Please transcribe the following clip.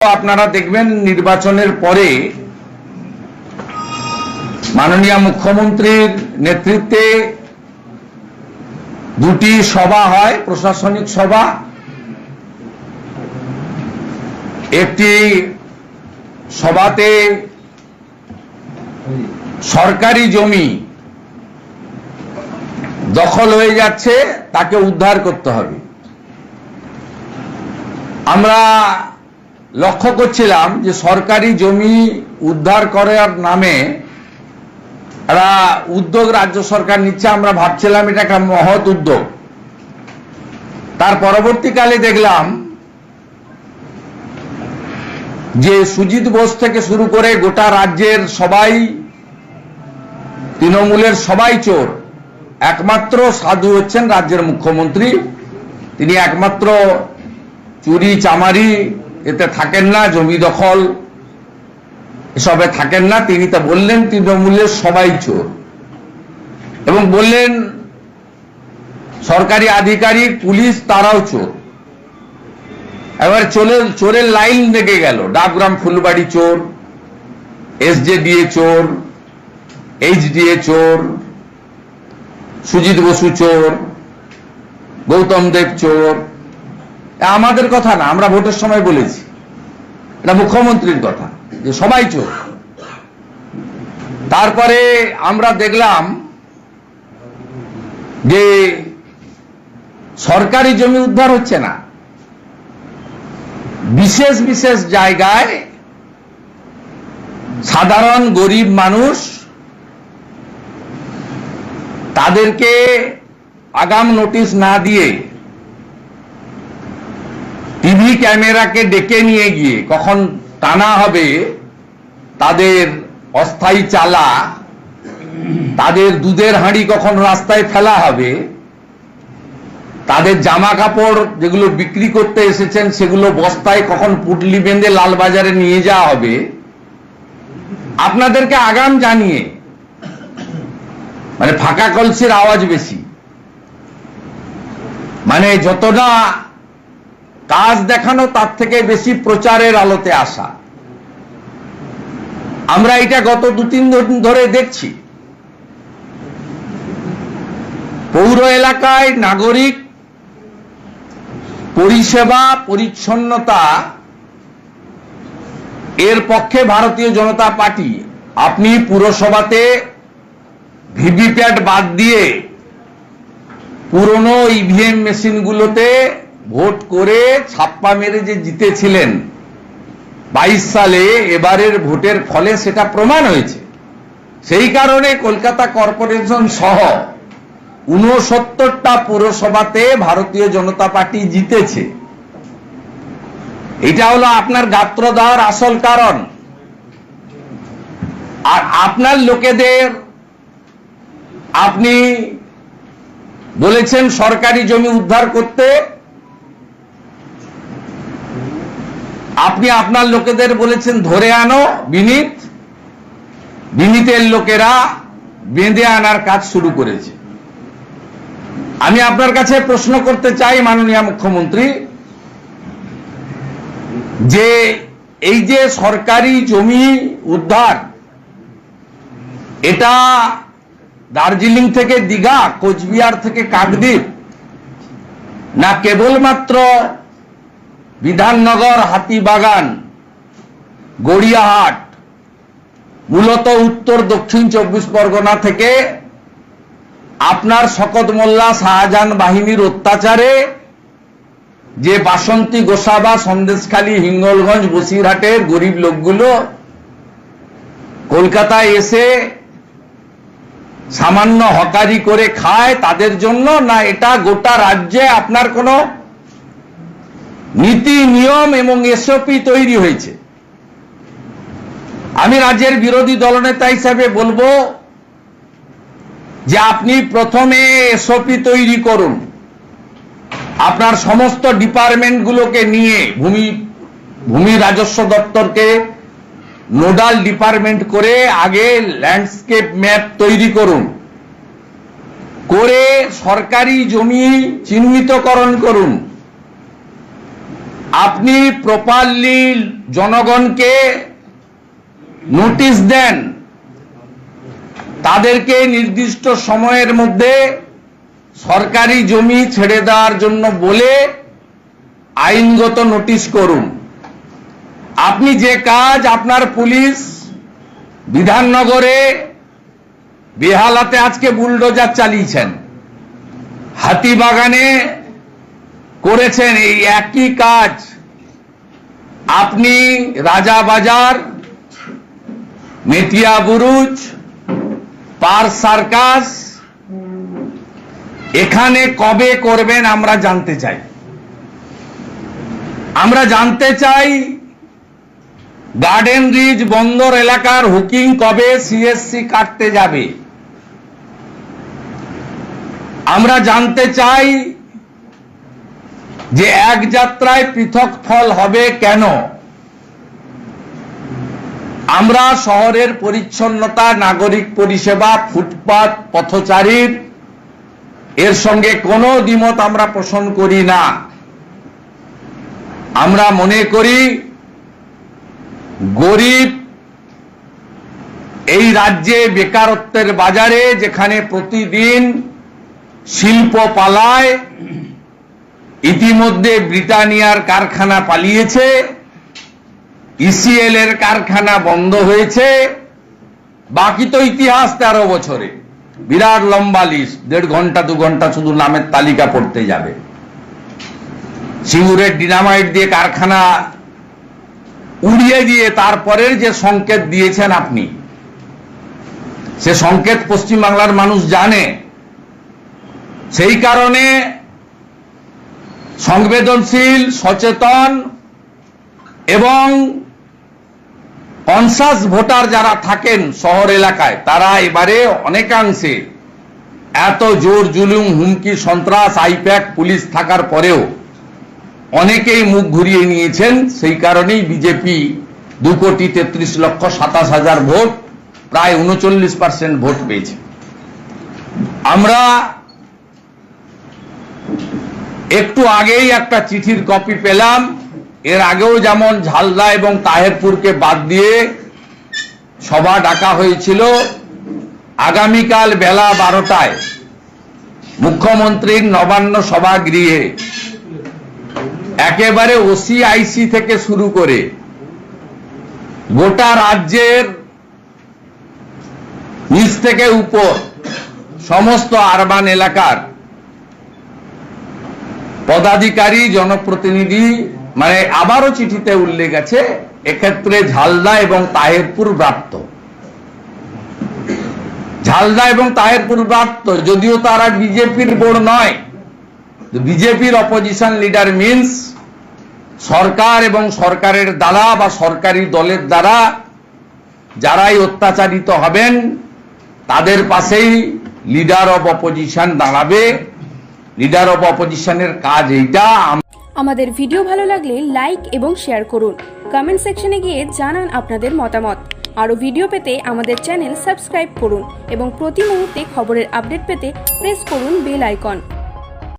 আপনারা দেখবেন নির্বাচনের পরে মাননীয় মুখ্যমন্ত্রীর নেতৃত্বে দুটি সভা হয়, প্রশাসনিক সভা। একটি সভাতে সরকারি জমি দখল হয়ে যাচ্ছে, তাকে উদ্ধার করতে হবে। আমরা লক্ষ্য করছিলাম যে সরকারি জমি উদ্ধার করার নামে একটা উদ্যোগ রাজ্য সরকার নিচ্ছে। আমরা ভাবছিলাম এটা একটা মহৎ উদ্যোগ। তার পরবর্তীকালে দেখলাম যে সুজিত বোস থেকে শুরু করে গোটা রাজ্যের সবাই, তৃণমূলের সবাই চোর। একমাত্র সাধু হচ্ছেন রাজ্যের মুখ্যমন্ত্রী। তিনি একমাত্র চুরি চামারি এতে থাকেন না, জমি দখল এসবে থাকেন না। তিনি তা বললেন তৃণমূলের সবাই চোর, এবং বললেন সরকারি আধিকারিক, পুলিশ, তারাও চোর। এবার চোরের লাইন লেগে গেল। ডাকগ্রাম ফুলবাড়ি চোর, এসজেডিএ চোর, এইচডিএ চোর, সুজিত বসু চোর, গৌতম দেব চোর। আমাদের কথা না, আমরা ভোটের সময় বলেছি, এটা মুখ্যমন্ত্রীর কথা যে সবাই চোর। তারপরে আমরা দেখলাম যে সরকারি জমি উদ্ধার হচ্ছে না, বিশেষ বিশেষ জায়গায় সাধারণ গরিব মানুষ, তাদেরকে আগাম নোটিশ না দিয়ে টিভি ক্যামেরাকে ডেকে নিয়ে গিয়ে কখন টানা হবে তাদের অস্থায়ী চালা, তাদের দুধের হাঁড়ি কখন রাস্তায় ফেলা হবে, তাদের জামা কাপড় যেগুলো বিক্রি করতে এসেছেন সেগুলো বস্তায় কখন পুটলি বেঁধে লালবাজারে নিয়ে যাওয়া হবে, আপনাদেরকে আগাম জানিয়ে, মানে ফাঁকা কলসির আওয়াজ বেশি, মানে যতটা কাজ দেখানো তার থেকে বেশি প্রচারের আলোতে আসা। আমরা এটা গত 2-3 দিন ধরে দেখছি। পৌর এলাকায় নাগরিক পরিষেবা, পরিচ্ছন্নতা এর পক্ষে ভারতীয় জনতা পার্টি। আপনি পুরসভাতে ভিভিপ্যাট বাদ দিয়ে পুরনো ইভিএম মেশিনগুলোতে ভোট করে ছাপ্পা মেরে যে জিতেছিলেন 22 সালে, এবারের ভোটের ফলে সেটা প্রমাণ হয়েছে। সেই কারণে কলকাতা কর্পোরেশন সহ 69টা পুরসভাতে ভারতীয় জনতা পার্টি জিতেছে। এটা হলো আপনার গাত্র দেওয়ার আসল কারণ। আর আপনার লোকেদের আপনি বলেছেন সরকারি জমি উদ্ধার করতে, আপনি আপনার লোকেদের বলেছেন ধরে আনো, বিনীতের লোকেরা বেঁধে আনার কাজ শুরু করেছে। আমি আপনার কাছে প্রশ্ন করতে চাই মাননীয় মুখ্যমন্ত্রী, যে এই যে সরকারি জমি উদ্ধার, এটা দার্জিলিং থেকে দীঘা, কোচবিহার থেকে কাকদ্বীপ, না কেবলমাত্র বিধাননগর, হাতিবাগান, গড়িয়াহাট, মূলত উত্তর দক্ষিণ 24 পরগনা থেকে আপনার শকত মোল্লা শাহজাহান বাহিনীর অত্যাচারে যে বাসন্তী, গোসাবা, সন্দেশখালী, হিঙ্গলগঞ্জ, বসিরহাটের গরিব লোকগুলো কলকাতায় এসে সামান্য হকারি করে খায়, তাদের জন্য, না এটা গোটা রাজ্যে আপনার কোনো নীতি নিয়ম এবং এসওপি তৈরি হয়েছে? আমি রাজ্যের বিরোধী দলনেতা হিসাবে বলবো যে আপনি প্রথমে এসওপি তৈরি করুন, আপনার সমস্ত ডিপার্টমেন্টগুলোকে নিয়ে, ভূমি রাজস্ব দপ্তরকে নোডাল ডিপার্টমেন্ট করে আগে ল্যান্ডস্কেপ ম্যাপ তৈরি করুন, করে সরকারি জমি চিহ্নিতকরণ করুন, আপনি প্রপারলি জনগণকে নোটিশ দেন, তাদেরকে নির্দিষ্ট সময়ের মধ্যে সরকারি জমি ছেড়ে দেওয়ার জন্য বলে আইনগত নোটিশ করুন। আপনি যে কাজ আপনার পুলিশ বিধাননগরে বেহালাতে আজকে বুলডোজার চালিয়েছেন, হাতিবাগানে করেছেন এই একই কাজ আপনি রাজাবাজার, মেটিয়া বুরুজ, পার্ক সার্কাস এখানে কবে করবেন আমরা জানতে চাই। আমরা জানতে চাই গার্ডেন রিজ বন্দর এলাকার হুকিং কবে সিএসসি কাটতে যাবে। আমরা জানতে চাই যে এক যাত্রায় পৃথক ফল হবে কেন। আমরা শহরের পরিচ্ছন্নতা, নাগরিক পরিষেবা, ফুটপাত, পথচারীর এর সঙ্গে কোনো দ্বিমত আমরা পোষণ করি না। আমরা মনে করি গরিব এই রাজ্যে বেকারত্বের বাজারে, যেখানে প্রতিদিন শিল্প পালায়, ইতিমধ্যে ব্রিটানিয়ার কারখানা পালিয়েছে, ইসিএল এর কারখানা বন্ধ হয়েছে, বাকি তো ইতিহাস 13 বছরে, বিরাট লম্বা লিস্ট, 1.5 ঘন্টা 2 ঘন্টা শুধু নামের তালিকা পড়তে যাবে। সিঙ্গুরের ডিনামাইট দিয়ে কারখানা উড়িয়ে দিয়ে তারপরের যে সংকেত দিয়েছেন আপনি, সে সংকেত পশ্চিমবাংলার মানুষ জানে। সেই কারণে সংবেদনশীল, সচেতন এবং কনসাস ভোটার যারা থাকেন শহর এলাকায়, তারা এবারে অনেকাংশে এত জোর জুলুম, হুমকি, সন্ত্রাস, আইপ্যাক, পুলিশ থাকার পরেও অনেকেই মুখ ঘুরিয়ে নিয়েছেন। সেই কারণেই বিজেপি 2,33,27,000 ভোট, প্রায় 39% ভোট পেয়েছে। আমরা একটু আগেই একটা চিঠির কপি পেলাম। এর আগেও যেমন ঝালদা এবং তাহেরপুরকে বাদ দিয়ে সভা ডাকা হয়েছিল, আগামীকাল বেলা 12টায় মুখ্যমন্ত্রীর নবান্ন সভাগৃহে একেবারে ওসিআইসি থেকে শুরু করে গোটা রাজ্যের নিচ থেকে উপর সমস্ত আরবান এলাকার পদাধিকারী, জনপ্রতিনিধি, মানে আবারও চিঠিতে উল্লেখ আছে এক্ষেত্রে ঝালদা এবং তাহেরপুর প্রাপ্ত। ঝালদা এবং তাহেরপুর প্রাপ্ত, যদিও তারা বিজেপির বোর্ড নয়। বিজেপির অপোজিশন লিডার মিন্স সরকার এবং সরকারের দ্বারা বা সরকারি দলের দ্বারা যারাই অত্যাচারিত হবেন তাদের পাশেই লিডার অব অপোজিশন দাঁড়াবে। লিডার অব অপোজিশনের কাজ এইটা। আমাদের ভিডিও ভালো লাগলে লাইক এবং শেয়ার করুন। কমেন্ট সেকশনে গিয়ে জানান আপনাদের মতামত। আরও ভিডিও পেতে আমাদের চ্যানেল সাবস্ক্রাইব করুন এবং প্রতি মুহূর্তে খবরের আপডেট পেতে প্রেস করুন বেল আইকন।